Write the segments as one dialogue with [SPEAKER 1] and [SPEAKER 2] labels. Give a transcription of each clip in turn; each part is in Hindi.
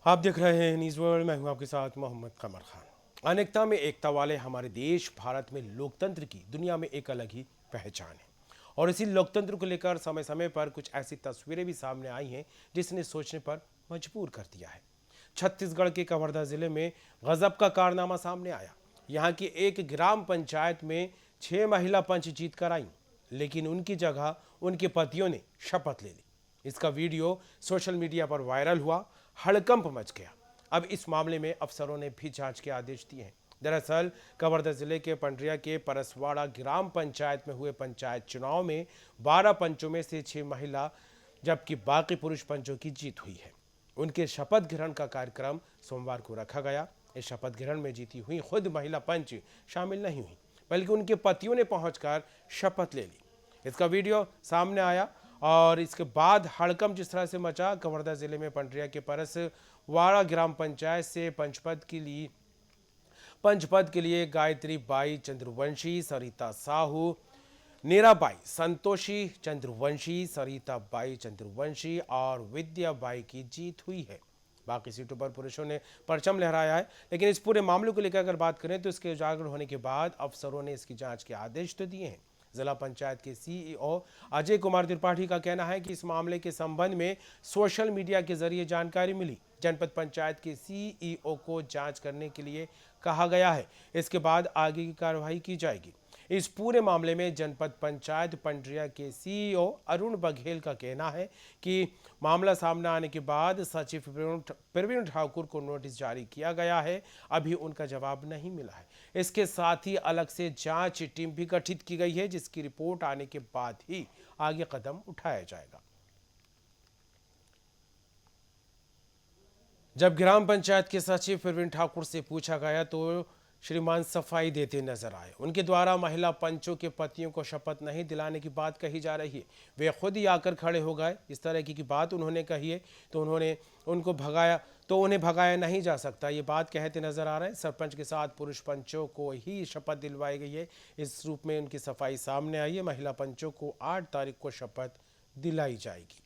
[SPEAKER 1] आप देख रहे हैं न्यूज़ वर्ल्ड। मैं हूं आपके साथ मोहम्मद कमर खान। अनेकता में एकता वाले हमारे देश भारत में लोकतंत्र की दुनिया में एक अलग ही पहचान है। और इसी लोकतंत्र को लेकर समय समय पर कुछ ऐसी तस्वीरें भी सामने आई हैं जिसने सोचने पर मजबूर कर दिया है। छत्तीसगढ़ के कवर्धा जिले में गजब का कारनामा सामने आया। यहाँ की एक ग्राम पंचायत में 6 महिला पंच जीत कर आई, लेकिन उनकी जगह उनके पतियों ने शपथ ले ली। इसका वीडियो सोशल मीडिया पर वायरल हुआ, हड़कंप मच गया। अब इस मामले में अफसरों ने भी जांच के आदेश दिए हैं। दरअसल कवर्धा जिले के पंडरिया के परसवाड़ा ग्राम पंचायत में हुए पंचायत चुनाव में 12 पंचों में से 6 महिला जबकि बाकी पुरुष पंचों की जीत हुई है। उनके शपथ ग्रहण का कार्यक्रम सोमवार को रखा गया। इस शपथ ग्रहण में जीती हुई खुद महिला पंच शामिल नहीं हुई, बल्कि उनके पतियों ने पहुंचकर शपथ ले ली। इसका वीडियो सामने आया और इसके बाद हड़कंप जिस तरह से मचा। कवर्धा जिले में पंडरिया के परसवाड़ा ग्राम पंचायत से पंच पद के लिए गायत्री बाई चंद्रवंशी, सरिता साहू, नीराबाई संतोषी चंद्रवंशी, सरिता बाई चंद्रवंशी और विद्या बाई की जीत हुई है। बाकी सीटों पर पुरुषों ने परचम लहराया है। लेकिन इस पूरे मामले को लेकर अगर बात करें तो इसके उजागर होने के बाद अफसरों ने इसकी जांच के आदेश तो दिए हैं। जिला पंचायत के सीईओ अजय कुमार त्रिपाठी का कहना है कि इस मामले के संबंध में सोशल मीडिया के जरिए जानकारी मिली। जनपद पंचायत के सीईओ को जांच करने के लिए कहा गया है। इसके बाद आगे की कार्रवाई की जाएगी। इस पूरे मामले में जनपद पंचायत पंडरिया के सीईओ अरुण बघेल का कहना है कि मामला सामने आने के बाद सचिव प्रवीण ठाकुर को नोटिस जारी किया गया है। अभी उनका जवाब नहीं मिला है। इसके साथ ही अलग से जांच टीम भी गठित की गई है, जिसकी रिपोर्ट आने के बाद ही आगे कदम उठाया जाएगा। जब ग्राम पंचायत के सचिव प्रवीण ठाकुर से पूछा गया तो श्रीमान सफाई देते नजर आए। उनके द्वारा महिला पंचों के पतियों को शपथ नहीं दिलाने की बात कही जा रही है। वे खुद ही आकर खड़े हो गए। इस तरह की बात उन्होंने कही है तो उन्हें भगाया नहीं जा सकता, ये बात कहते नजर आ रहे हैं। सरपंच के साथ पुरुष पंचों को ही शपथ दिलवाई गई है। इस रूप में उनकी सफाई सामने आई है। महिला पंचों को 8 तारीख को शपथ दिलाई जाएगी।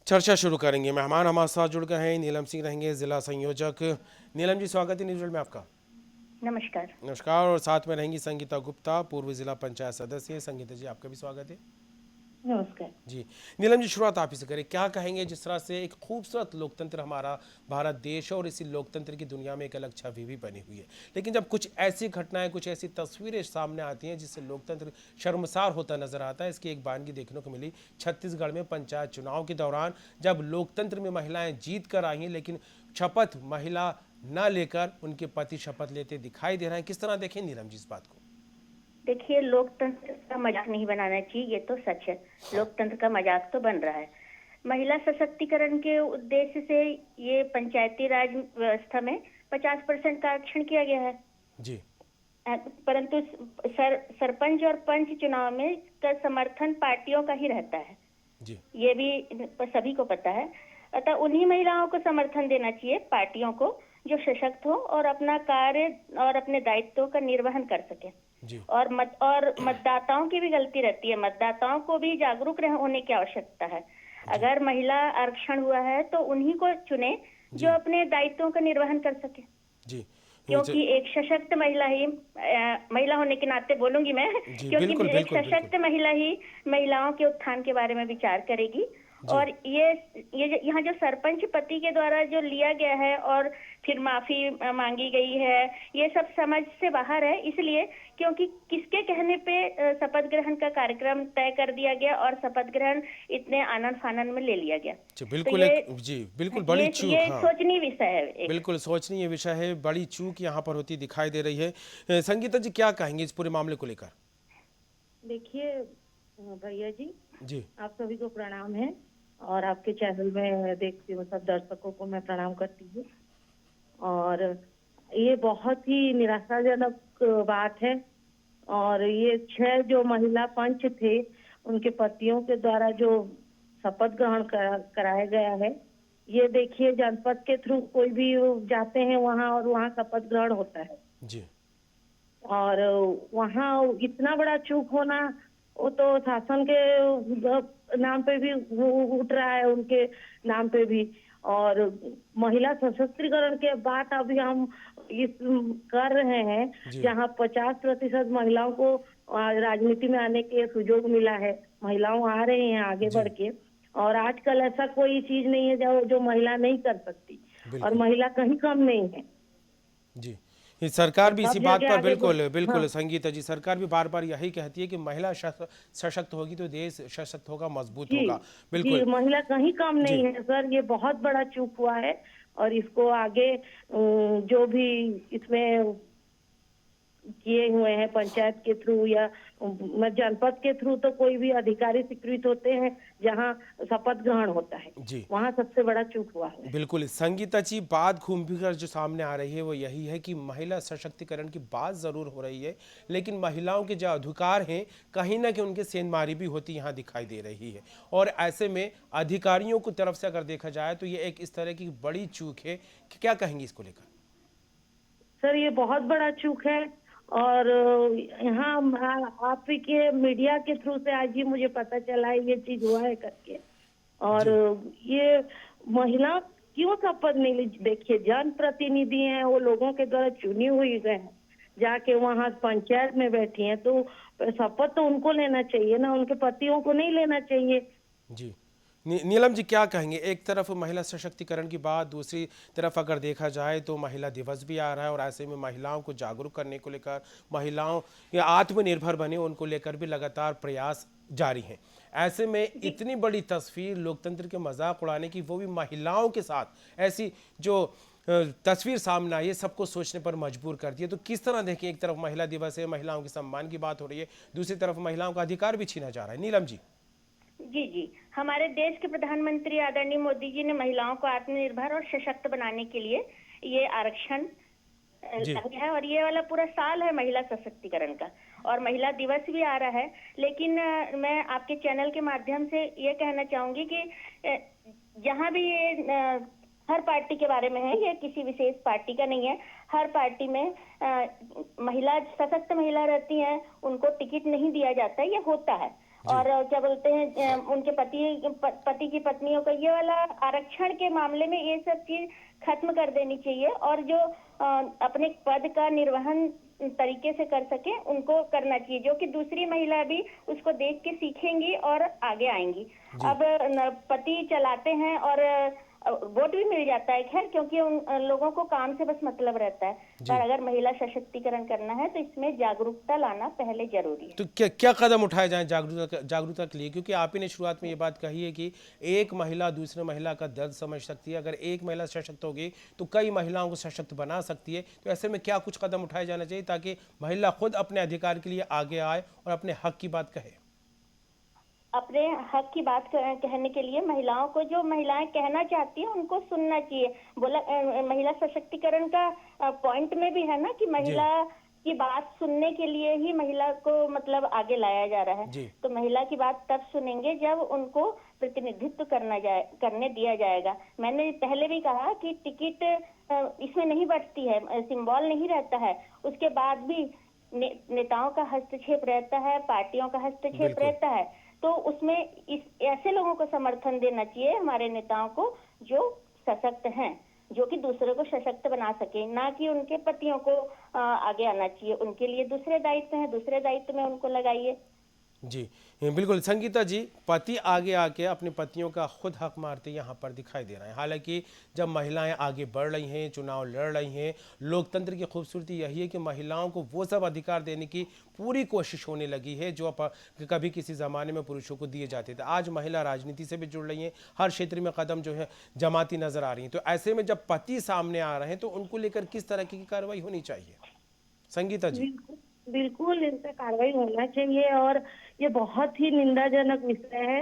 [SPEAKER 1] चर्चा शुरू करेंगे। मेहमान हमारे साथ जुड़ गए हैं, नीलम सिंह रहेंगे, जिला संयोजक। नीलम जी, स्वागत है न्यूज़ में आपका।
[SPEAKER 2] नमस्कार।
[SPEAKER 1] नमस्कार। और साथ में रहेंगी संगीता गुप्ता, पूर्व जिला पंचायत सदस्य। संगीता जी, आपका भी स्वागत है।
[SPEAKER 2] नमस्कार।
[SPEAKER 1] जी नीलम जी, शुरुआत आप ही से करें। क्या कहेंगे जिस तरह से एक खूबसूरत लोकतंत्र हमारा भारत देश है और इसी लोकतंत्र की दुनिया में एक अलग छवि भी बनी हुई है, लेकिन जब कुछ ऐसी घटनाएं, कुछ ऐसी तस्वीरें सामने आती हैं जिससे लोकतंत्र शर्मसार होता नजर आता है। इसकी एक बानगी देखने को मिली छत्तीसगढ़ में पंचायत चुनाव के दौरान, जब लोकतंत्र में महिलाएं जीत कर आई हैं, लेकिन शपथ महिला न लेकर उनके पति शपथ लेते दिखाई दे रहे हैं। किस तरह देखें नीलम जी इस बात को?
[SPEAKER 2] देखिए, लोकतंत्र का मजाक नहीं बनाना चाहिए, ये तो सच है। लोकतंत्र का मजाक तो बन रहा है। महिला सशक्तिकरण के उद्देश्य से ये पंचायती राज व्यवस्था में 50% का आरक्षण किया गया है।
[SPEAKER 1] जी
[SPEAKER 2] परंतु सरपंच और पंच चुनाव में का समर्थन पार्टियों का ही रहता है।
[SPEAKER 1] जी
[SPEAKER 2] ये भी सभी को पता है। अतः उन्हीं महिलाओं को समर्थन देना चाहिए, पार्टियों को, जो सशक्त हो और अपना कार्य और अपने दायित्वों का निर्वहन कर सके।
[SPEAKER 1] जी
[SPEAKER 2] और मतदाताओं की भी गलती रहती है। मतदाताओं को भी जागरूक होने की आवश्यकता है।
[SPEAKER 1] जी
[SPEAKER 2] अगर महिला आरक्षण हुआ है तो उन्हीं को चुने जो
[SPEAKER 1] जी
[SPEAKER 2] अपने दायित्वों का निर्वहन कर सके।
[SPEAKER 1] जी
[SPEAKER 2] क्योंकि एक सशक्त महिला ही, महिला होने के नाते बोलूंगी मैं,
[SPEAKER 1] जी
[SPEAKER 2] क्योंकि
[SPEAKER 1] बिल्कुल
[SPEAKER 2] एक
[SPEAKER 1] बिल्कुल बिल्कुल।
[SPEAKER 2] सशक्त महिला ही महिलाओं के उत्थान के बारे में विचार करेगी।
[SPEAKER 1] जी
[SPEAKER 2] और ये यहाँ जो सरपंच पति के द्वारा जो लिया गया है और फिर माफी मांगी गई है, ये सब समझ से बाहर है। इसलिए क्योंकि किसके कहने पे शपथ ग्रहण का कार्यक्रम तय कर दिया गया और शपथ ग्रहण इतने आनंद फानन में ले लिया गया।
[SPEAKER 1] जी
[SPEAKER 2] तो
[SPEAKER 1] बिल्कुल एक जी बिल्कुल बड़ी चूक।
[SPEAKER 2] ये
[SPEAKER 1] हाँ
[SPEAKER 2] सोचनीय विषय है एक।
[SPEAKER 1] बिल्कुल सोचनीय विषय है। बड़ी चूक यहाँ पर होती दिखाई दे रही है। संगीता जी, क्या कहेंगे इस पूरे मामले को लेकर?
[SPEAKER 3] देखिए भैया जी,
[SPEAKER 1] जी
[SPEAKER 3] आप सभी को प्रणाम है और आपके चैनल में देखती हूँ सब दर्शकों को मैं प्रणाम करती हूँ। और ये बहुत ही निराशाजनक बात है। और ये 6 जो महिला पंच थे, उनके पतियों के द्वारा जो शपथ ग्रहण कराया गया है, ये देखिए जनपद के थ्रू कोई भी जाते हैं वहाँ और वहाँ शपथ ग्रहण होता है।
[SPEAKER 1] जी
[SPEAKER 3] और वहाँ इतना बड़ा चूक होना, वो तो शासन के नाम पे भी उठ रहा है, उनके नाम पे भी। और महिला सशक्तिकरण के बात अभी हम इस कर रहे हैं,
[SPEAKER 1] जी
[SPEAKER 3] जहाँ 50% महिलाओं को राजनीति में आने के सुयोग मिला है। महिलाओं आ रही हैं आगे
[SPEAKER 1] जी
[SPEAKER 3] बढ़ के, और आजकल ऐसा कोई चीज नहीं है जो जो महिला नहीं कर सकती, और
[SPEAKER 1] बिल्कुल
[SPEAKER 3] महिला कहीं कम नहीं है।
[SPEAKER 1] जी। ये सरकार भी
[SPEAKER 3] सब
[SPEAKER 1] इसी बात
[SPEAKER 3] जगह
[SPEAKER 1] पर
[SPEAKER 3] आगे बढ़।
[SPEAKER 1] बिल्कुल
[SPEAKER 3] हाँ
[SPEAKER 1] बिल्कुल संगीता जी, सरकार भी बार बार यही कहती है कि महिला सशक्त होगी तो देश सशक्त होगा, मजबूत
[SPEAKER 3] जी
[SPEAKER 1] होगा।
[SPEAKER 3] जी,
[SPEAKER 1] बिल्कुल।
[SPEAKER 3] महिला कहीं कम
[SPEAKER 1] जी
[SPEAKER 3] नहीं है सर, ये बहुत बड़ा चूक हुआ है। और इसको आगे जो भी इसमें किए हुए हैं पंचायत के थ्रू या जनपद के थ्रू, तो कोई भी अधिकारी स्वीकृत होते हैं जहाँ शपथ ग्रहण होता है,
[SPEAKER 1] जी
[SPEAKER 3] वहाँ सबसे बड़ा चूक हुआ है।
[SPEAKER 1] बिल्कुल संगीता जी, बात घूम फिर कर जो सामने आ रही है वो यही है कि महिला सशक्तिकरण की बात ज़रूर हो रही है, लेकिन महिलाओं के जो अधिकार हैं कहीं ना कहीं उनके सेंधमारी भी होती यहाँ दिखाई दे रही है। और ऐसे में अधिकारियों की तरफ से अगर देखा जाए तो ये एक इस तरह की बड़ी चूक है कि क्या कहेंगी इसको लेकर?
[SPEAKER 3] सर ये बहुत बड़ा चूक है। और यहाँ आप ही के मीडिया के थ्रू से आज ही मुझे पता चला है ये चीज हुआ है करके। और
[SPEAKER 1] जी
[SPEAKER 3] ये महिला क्यों शपथ नहीं ली? देखिए, जन प्रतिनिधि हैं, वो लोगों के द्वारा चुनी हुई गए हैं, जाके वहाँ पंचायत में बैठी हैं, तो शपथ तो उनको लेना चाहिए ना, उनके पतियों को नहीं लेना चाहिए।
[SPEAKER 1] जी। नीलम जी, क्या कहेंगे? एक तरफ महिला सशक्तिकरण की बात, दूसरी तरफ अगर देखा जाए तो महिला दिवस भी आ रहा है और ऐसे में महिलाओं को जागरूक करने को लेकर, महिलाओं या आत्मनिर्भर बने उनको लेकर भी लगातार प्रयास जारी हैं। ऐसे में इतनी बड़ी तस्वीर लोकतंत्र के मजाक उड़ाने की, वो भी महिलाओं के साथ, ऐसी जो तस्वीर सामने आई है सबको सोचने पर मजबूर करती है। तो किस तरह देखें, एक तरफ महिला दिवस है, महिलाओं के सम्मान की बात हो रही है, दूसरी तरफ महिलाओं का अधिकार भी छीना जा रहा है। नीलम जी।
[SPEAKER 2] जी जी, हमारे देश के प्रधानमंत्री आदरणीय मोदी जी ने महिलाओं को आत्मनिर्भर और सशक्त बनाने के लिए ये आरक्षण
[SPEAKER 1] जी
[SPEAKER 2] लाया है, और ये वाला पूरा साल है महिला सशक्तिकरण का, और महिला दिवस भी आ रहा है। लेकिन मैं आपके चैनल के माध्यम से ये कहना चाहूंगी कि जहाँ भी ये हर पार्टी के बारे में है, ये किसी विशेष पार्टी का नहीं है। हर पार्टी में महिला, सशक्त महिला रहती हैं, उनको टिकट नहीं दिया जाता है, ये होता है।
[SPEAKER 1] जी
[SPEAKER 2] और क्या बोलते हैं, उनके पति की पत्नियों का ये वाला आरक्षण के मामले में ये सब चीज खत्म कर देनी चाहिए, और जो अपने पद का निर्वहन तरीके से कर सके उनको करना चाहिए, जो कि दूसरी महिला भी उसको देख के सीखेंगी और आगे आएंगी।
[SPEAKER 1] जी
[SPEAKER 2] अब पति चलाते हैं और वोट भी मिल जाता है, खैर, क्योंकि उन लोगों को काम से बस मतलब रहता है।
[SPEAKER 1] जी।
[SPEAKER 2] पर अगर महिला सशक्तिकरण करना है तो इसमें जागरूकता लाना पहले जरूरी है।
[SPEAKER 1] तो क्या क्या कदम उठाए जाएं जागरूकता के लिए? क्योंकि आप ही ने शुरुआत में ये बात कही है कि एक महिला दूसरे महिला का दर्द समझ सकती है, अगर एक महिला सशक्त होगी तो कई महिलाओं को सशक्त बना सकती है। तो ऐसे में क्या कुछ कदम उठाए जाना चाहिए ताकि महिला खुद अपने अधिकार के लिए आगे आए और अपने हक की बात कहे?
[SPEAKER 2] अपने हक की बात कहने के लिए महिलाओं को, जो महिलाएं कहना चाहती हैं उनको सुनना चाहिए। बोला महिला सशक्तिकरण का पॉइंट में भी है ना कि
[SPEAKER 1] जी
[SPEAKER 2] महिला की बात सुनने के लिए ही महिला को मतलब आगे लाया जा रहा है।
[SPEAKER 1] जी
[SPEAKER 2] तो महिला की बात तब सुनेंगे जब उनको प्रतिनिधित्व करने दिया जाएगा। मैंने पहले भी कहा कि टिकट इसमें नहीं बढ़ती है, सिंबल नहीं रहता है, उसके बाद भी नेताओं का हस्तक्षेप रहता है, पार्टियों का हस्तक्षेप
[SPEAKER 1] बिल्कुल
[SPEAKER 2] रहता है। तो उसमें ऐसे लोगों को समर्थन देना चाहिए, हमारे नेताओं को, जो सशक्त हैं, जो कि दूसरे को सशक्त बना सके, ना कि उनके पतियों को आगे आना चाहिए। उनके लिए दूसरे दायित्व हैं, दूसरे दायित्व में उनको लगाइए।
[SPEAKER 1] जी बिल्कुल संगीता जी, पति आगे आके अपने पतियों का खुद हक मारते यहाँ पर दिखाई दे रहे हैं। हालांकि जब महिलाएं आगे बढ़ रही हैं, चुनाव लड़ रही हैं, लोकतंत्र की खूबसूरती यही है कि महिलाओं को वो सब अधिकार देने की पूरी कोशिश होने लगी है जो कभी किसी ज़माने में पुरुषों को दिए जाते थे। आज महिला राजनीति से भी जुड़ रही हैं, हर क्षेत्र में कदम जो है जमाती नजर आ रही हैं। तो ऐसे में जब पति सामने आ रहे हैं तो उनको लेकर किस तरह की कार्रवाई होनी चाहिए, संगीता जी?
[SPEAKER 3] बिल्कुल बिल्कुल, इन पे कार्रवाई होना चाहिए, और ये बहुत ही निंदाजनक विषय है।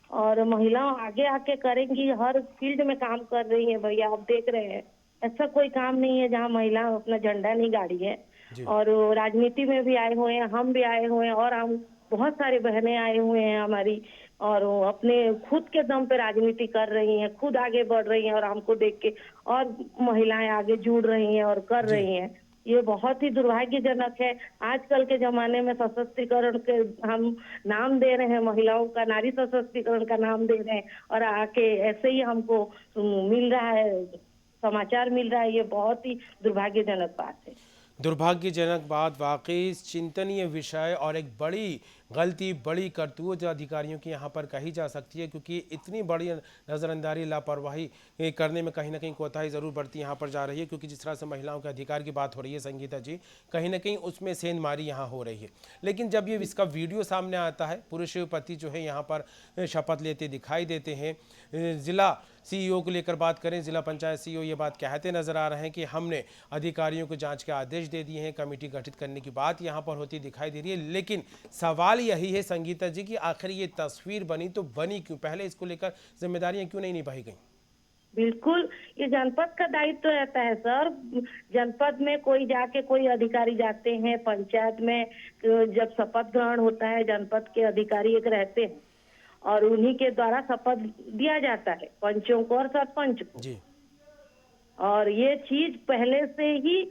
[SPEAKER 3] और महिलाएं आगे आके करेंगी, हर फील्ड में काम कर रही हैं भैया, आप देख रहे हैं, ऐसा कोई काम नहीं है जहाँ महिला अपना झंडा नहीं गाड़ी है।
[SPEAKER 1] जी
[SPEAKER 3] और राजनीति में भी आए हुए हैं, हम भी आए हुए हैं, और हम बहुत सारी बहनें आए हुए हैं हमारी, और वो अपने खुद के दम पे राजनीति कर रही हैं, खुद आगे बढ़ रही हैं, और हमको देख के और महिलाएं आगे जुड़ रही हैं और कर
[SPEAKER 1] जी
[SPEAKER 3] रही हैं। ये बहुत ही दुर्भाग्यजनक है। आजकल के जमाने में सशक्तिकरण के हम नाम दे रहे हैं, महिलाओं का नारी सशक्तिकरण का नाम दे रहे हैं, और आके ऐसे ही हमको मिल रहा है, समाचार मिल रहा है। ये बहुत ही दुर्भाग्यजनक बात है।
[SPEAKER 1] दुर्भाग्यजनक बात, वाकई चिंतनीय विषय और एक बड़ी गलती, बड़ी करतूत अधिकारियों की यहाँ पर कही जा सकती है, क्योंकि इतनी बड़ी नज़रअंदाजी, लापरवाही करने में कहीं ना कहीं कोताही ज़रूर बढ़ती यहाँ पर जा रही है। क्योंकि जिस तरह से महिलाओं के अधिकार की बात हो रही है संगीता जी, कहीं ना कहीं उसमें सेंधमारी यहाँ हो रही है। लेकिन जब ये इसका वीडियो सामने आता है, पुरुष पति जो है यहाँ पर शपथ लेते दिखाई देते हैं। ज़िला सीईओ को लेकर बात करें, जिला पंचायत सीईओ ये बात कहते नजर आ रहे हैं कि हमने अधिकारियों को जांच के आदेश दे दिए हैं, कमेटी गठित करने की बात यहां पर होती दिखाई दे रही है। लेकिन सवाल यही है संगीता जी कि आखिर ये तस्वीर बनी तो बनी क्यों, पहले इसको लेकर जिम्मेदारियां क्यों नहीं निभाई गई?
[SPEAKER 3] बिल्कुल, ये जनपद का दायित्व रहता है सर। जनपद में कोई जाके, कोई अधिकारी जाते हैं, पंचायत में जब शपथ ग्रहण होता है, जनपद के अधिकारी एक रहते हैं और उन्हीं के द्वारा शपथ दिया जाता है पंचों को और सरपंच को
[SPEAKER 1] जी।
[SPEAKER 3] और ये चीज पहले से ही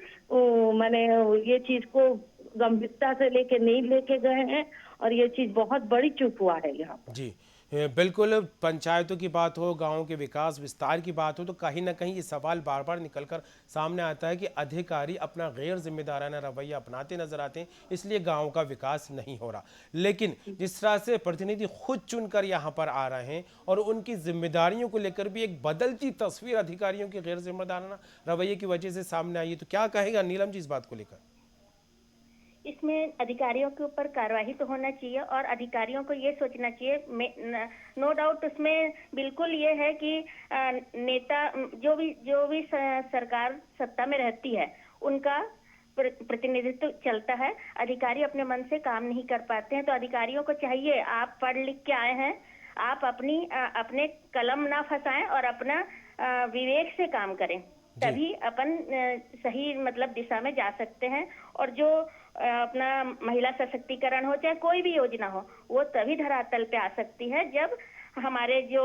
[SPEAKER 3] माने ये चीज को गंभीरता से लेके नहीं लेके गए हैं, और ये चीज बहुत बड़ी चूक हुआ है यहाँ पर।
[SPEAKER 1] जी बिल्कुल, पंचायतों की बात हो, गांवों के विकास विस्तार की बात हो, तो कहीं ना कहीं ये सवाल बार बार निकलकर सामने आता है कि अधिकारी अपना गैर जिम्मेदाराना रवैया अपनाते नजर आते हैं, इसलिए गांव का विकास नहीं हो रहा। लेकिन जिस तरह से प्रतिनिधि खुद चुनकर यहाँ पर आ रहे हैं और उनकी जिम्मेदारियों को लेकर भी एक बदलती तस्वीर अधिकारियों के गैर जिम्मेदाराना रवैये की वजह से सामने आई है, तो क्या कहेगा नीलम जी इस बात को लेकर?
[SPEAKER 2] इसमें अधिकारियों के ऊपर कार्रवाई तो होना चाहिए और अधिकारियों को ये सोचना चाहिए, नो डाउट उसमें बिल्कुल ये है कि नेता जो भी सरकार सत्ता में रहती है उनका प्रतिनिधित्व चलता है। अधिकारी अपने मन से काम नहीं कर पाते हैं, तो अधिकारियों को चाहिए, आप पढ़ लिख के आए हैं, आप अपने कलम ना फंसाएं और अपना विवेक से काम करें, तभी अपन सही मतलब दिशा में जा सकते हैं। और जो अपना महिला सशक्तिकरण हो, चाहे कोई भी योजना हो, वो तभी धरातल पे आ सकती है जब हमारे जो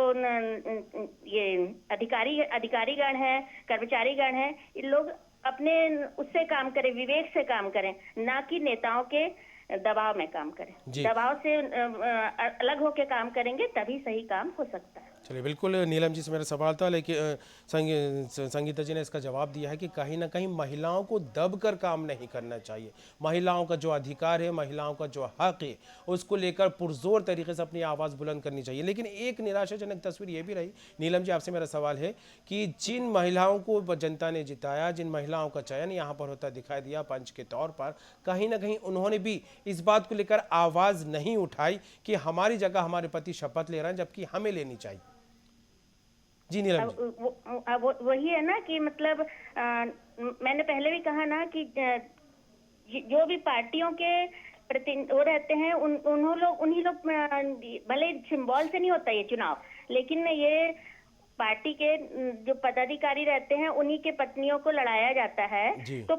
[SPEAKER 2] ये अधिकारीगण है, कर्मचारीगण है, इन लोग अपने उससे काम करें, विवेक से काम करें, ना कि नेताओं के दबाव में काम करें। दबाव से अलग होकर काम करेंगे तभी सही काम हो सकता है।
[SPEAKER 1] चलिए, बिल्कुल नीलम जी से मेरा सवाल था, लेकिन संगीता जी ने इसका जवाब दिया है कि कहीं ना कहीं महिलाओं को दबकर काम नहीं करना चाहिए। महिलाओं का जो अधिकार है, महिलाओं का जो हक है, उसको लेकर पुरजोर तरीके से अपनी आवाज़ बुलंद करनी चाहिए। लेकिन एक निराशाजनक तस्वीर ये भी रही नीलम जी, आपसे मेरा सवाल है कि जिन महिलाओं को जनता ने जिताया, जिन महिलाओं का चयन यहाँ पर होता दिखाई दिया पंच के तौर पर, कहीं ना कहीं उन्होंने भी इस बात को लेकर आवाज़ नहीं उठाई कि हमारी जगह हमारे पति शपथ ले रहे हैं, जबकि हमें लेनी चाहिए। जी नीलम जी।
[SPEAKER 2] वही है ना कि मतलब मैंने पहले भी कहा ना कि जो भी पार्टियों के वो रहते हैं उन्हीं लोग भले सिंबल से नहीं होता ये चुनाव, लेकिन ये पार्टी के जो पदाधिकारी रहते हैं उन्हीं के पत्नियों को लड़ाया जाता है। तो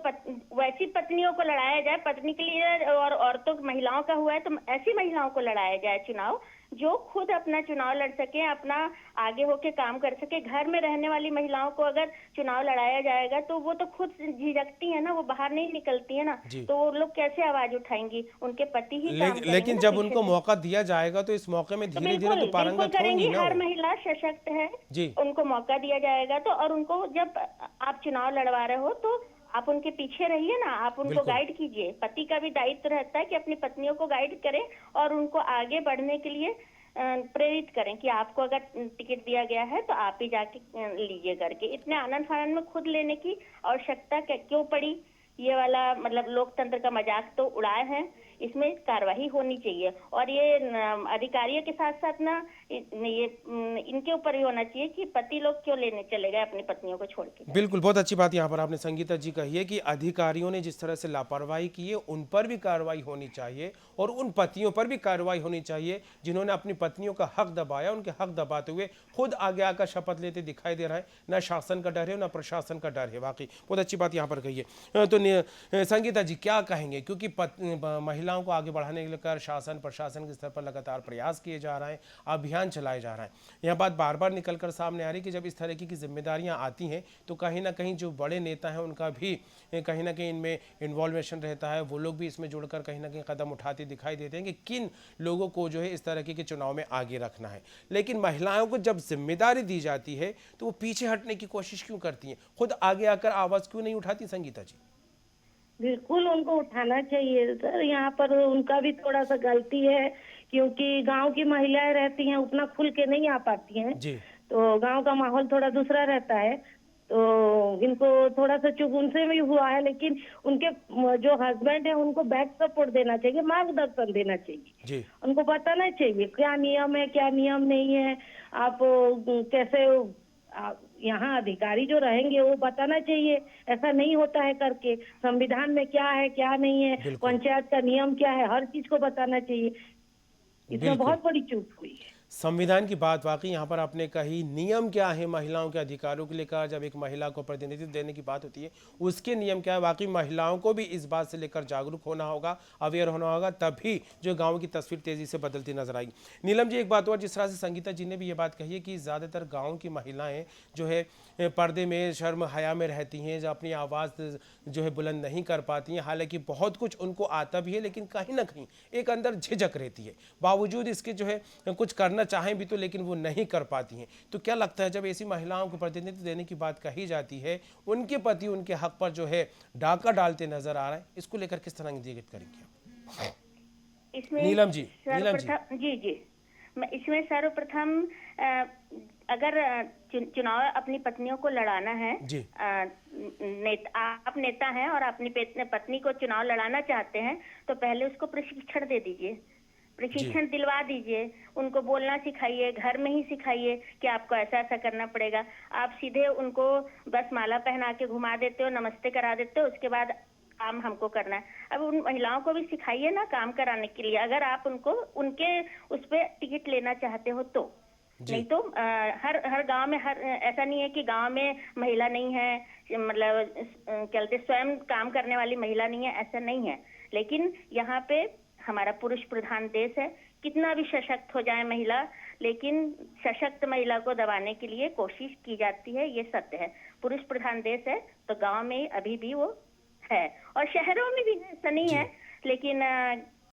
[SPEAKER 2] वैसी पत्नियों को लड़ाया जाए, पत्नी के लिए, और औरतों महिलाओं का हुआ है तो ऐसी महिलाओं को लड़ाया जाए चुनाव जो खुद अपना चुनाव लड़ सके, अपना आगे होके काम कर सके। घर में रहने वाली महिलाओं को अगर चुनाव लड़ाया जाएगा तो वो तो खुद झिझकती है ना, वो बाहर नहीं निकलती है ना, तो वो लोग कैसे आवाज उठाएंगी? उनके पति ही काम करेंगे।
[SPEAKER 1] लेकिन जब उनको मौका दिया जाएगा तो इस मौके में धीरे धीरे तो पारंगत होंगी ना।
[SPEAKER 2] हर महिला सशक्त है जी, उनको मौका दिया जाएगा तो, और उनको जब आप चुनाव लड़वा रहे हो तो आप उनके पीछे रहिए ना, आप उनको गाइड कीजिए। पति का भी दायित्व रहता है कि अपनी पत्नियों को गाइड करें और उनको आगे बढ़ने के लिए प्रेरित करें कि आपको अगर टिकट दिया गया है तो आप ही जाके लीजिए करके। इतने आनंद फानंद में खुद लेने की आवश्यकता क्यों पड़ी? ये वाला मतलब लोकतंत्र का मजाक तो उड़ाए हैं, इसमें कार्रवाई होनी चाहिए। और ये अधिकारियों के साथ साथ ना ये इनके ऊपर ही होना चाहिए कि पति लोग क्यों लेने चले गए अपनी पत्नियों को छोड़ के।
[SPEAKER 1] बिल्कुल, बहुत अच्छी बात यहाँ पर आपने संगीता जी कही है कि अधिकारियों ने जिस तरह से लापरवाही की है उन पर भी कार्रवाई होनी चाहिए और उन पतियों पर भी कार्रवाई होनी चाहिए जिन्होंने अपनी पत्नियों का हक दबाया। उनके हक दबाते हुए खुद आगे आकर शपथ लेते दिखाई दे रहा है। न शासन का डर है, न प्रशासन का डर है। वाकई बहुत अच्छी बात यहाँ पर कही है। तो संगीता जी क्या कहेंगे, क्योंकि महिलाओं को आगे बढ़ाने के लेकर शासन प्रशासन के स्तर पर लगातार प्रयास किए जा रहे हैं, अभियान चलाए जा रहे हैं। यह बात बार बार निकल कर सामने आ रही कि जब इस तरह की जिम्मेदारियां आती हैं तो कहीं ना कहीं जो बड़े नेता हैं उनका भी कहीं ना कहीं इनमें इन्वॉल्वेशन रहता है, वो लोग भी इसमें जुड़कर कहीं ना कहीं कदम उठाते दिखाई देते हैं कि किन लोगों को जो है इस तरह के चुनाव में आगे रखना है। लेकिन महिलाओं को जब जिम्मेदारी दी जाती है तो वो पीछे हटने की कोशिश क्यों करती हैं, खुद आगे आकर आवाज क्यों नहीं उठाती संगीता जी?
[SPEAKER 3] बिल्कुल उनको उठाना चाहिए सर, यहाँ पर उनका भी थोड़ा सा गलती है, क्योंकि गांव की महिलाएं रहती हैं उतना खुल के नहीं आ पाती हैं,
[SPEAKER 1] जी
[SPEAKER 3] तो गांव का माहौल थोड़ा दूसरा रहता है, तो इनको थोड़ा सा चूक उनसे भी हुआ है। लेकिन उनके जो हस्बैंड है उनको बैक सपोर्ट देना चाहिए, मार्गदर्शन देना चाहिए,
[SPEAKER 1] जी
[SPEAKER 3] उनको बताना चाहिए क्या नियम है क्या नियम नहीं है। आप कैसे यहाँ अधिकारी जो रहेंगे वो बताना चाहिए, ऐसा नहीं होता है करके, संविधान में क्या है क्या नहीं है,
[SPEAKER 1] बिल्कुल।
[SPEAKER 3] पंचायत का नियम क्या है, हर चीज को बताना चाहिए। इसमें
[SPEAKER 1] बिल्कुल।
[SPEAKER 3] बहुत बड़ी चूक हुई है।
[SPEAKER 1] संविधान की बात वाकई यहाँ पर आपने कही, नियम क्या है महिलाओं के अधिकारों को लेकर, जब एक महिला को प्रतिनिधित्व देने की बात होती है उसके नियम क्या है, वाकई महिलाओं को भी इस बात से लेकर जागरूक होना होगा, अवेयर होना होगा, तभी जो गांव की तस्वीर तेजी से बदलती नजर आएगी। नीलम जी एक बात और, जिस तरह से संगीता जी ने भी ये बात कही है कि ज़्यादातर गाँव की महिलाएँ जो है पर्दे में शर्म हया में रहती हैं, जो अपनी आवाज़ जो है बुलंद नहीं कर पाती हैं, हालांकि बहुत कुछ उनको आता भी है लेकिन कहीं ना कहीं एक अंदर झिझक रहती है, बावजूद इसके जो है कुछ करना चाहें भी तो लेकिन वो नहीं कर पाती हैं। तो क्या लगता है जब ऐसी महिलाओं को प्रतिनिधित्व देने की बात कही जाती है, उनके पति उनके हक पर जो है डाका डालते नजर आ रहा है, इसको लेकर किस तरह इंगित करेंगे?
[SPEAKER 2] इसमें
[SPEAKER 1] नीलम जी, नीलम जी।
[SPEAKER 2] जी जी, मैं इसमें सर्वप्रथम अगर चुनाव अपनी पत्नियों को लड़ाना है,
[SPEAKER 1] जी
[SPEAKER 2] आप नेता हैं और अपनी पत्नी को चुनाव लड़ाना चाहते हैं तो पहले उसको प्रशिक्षण दे दीजिए, प्रशिक्षण दिलवा दीजिए, उनको बोलना सिखाइए, घर में ही सिखाइए कि आपको ऐसा ऐसा करना पड़ेगा। आप सीधे उनको बस माला पहना के घुमा देते हो, नमस्ते करा देते हो, उसके बाद काम हमको करना है। अब उन महिलाओं को भी सिखाइए ना काम कराने के लिए, अगर आप उनको उनके उस पर टिकट लेना चाहते हो तो। नहीं तो हर गांव में ऐसा नहीं है कि गांव में महिला नहीं है, मतलब कहते स्वयं काम करने वाली महिला नहीं है, ऐसा नहीं है। लेकिन यहाँ पे हमारा पुरुष प्रधान देश है, कितना भी सशक्त हो जाए महिला, लेकिन सशक्त महिला को दबाने के लिए कोशिश की जाती है, ये सत्य है। पुरुष प्रधान देश है तो गांव में अभी भी वो है और शहरों में भी ऐसा नहीं है, लेकिन